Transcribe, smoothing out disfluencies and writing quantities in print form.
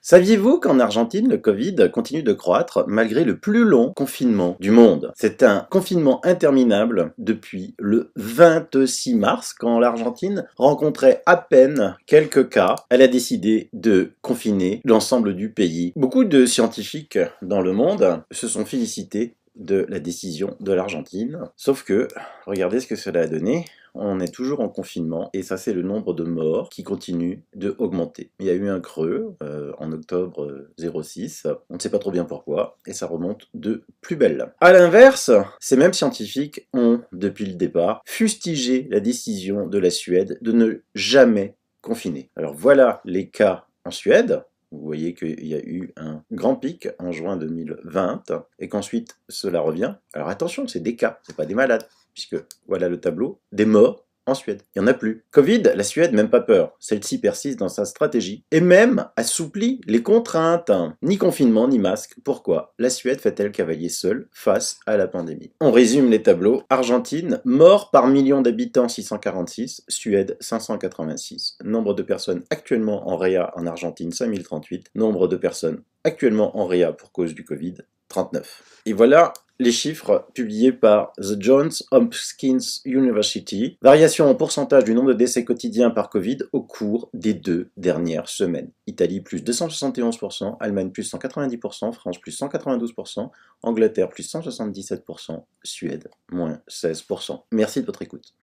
Saviez-vous qu'en Argentine, le Covid continue de croître malgré le plus long confinement du monde? C'est un confinement interminable depuis le 26 mars, quand l'Argentine rencontrait à peine quelques cas. Elle a décidé de confiner l'ensemble du pays. Beaucoup de scientifiques dans le monde se sont félicités de la décision de l'Argentine. Sauf que, regardez ce que cela a donné. On est toujours en confinement et ça c'est le nombre de morts qui continue de augmenter. Il y a eu un creux en octobre 06, on ne sait pas trop bien pourquoi, et ça remonte de plus belle. A l'inverse, ces mêmes scientifiques ont, depuis le départ, fustigé la décision de la Suède de ne jamais confiner. Alors voilà les cas en Suède. Vous voyez qu'il y a eu un grand pic en juin 2020 et qu'ensuite cela revient. Alors attention, c'est des cas, c'est pas des malades, puisque voilà le tableau des morts en Suède. Il n'y en a plus. Covid, la Suède, même pas peur. Celle-ci persiste dans sa stratégie et même assouplit les contraintes. Ni confinement, ni masque. Pourquoi la Suède fait-elle cavalier seule face à la pandémie? On résume les tableaux. Argentine, mort par million d'habitants 646, Suède 586. Nombre de personnes actuellement en réa en Argentine 5038. Nombre de personnes actuellement en réa pour cause du Covid 39. Et voilà les chiffres publiés par The Johns Hopkins University. Variation en pourcentage du nombre de décès quotidiens par Covid au cours des 2 dernières semaines. Italie plus 271%, Allemagne plus 190%, France plus 192%, Angleterre plus 177%, Suède moins 16%. Merci de votre écoute.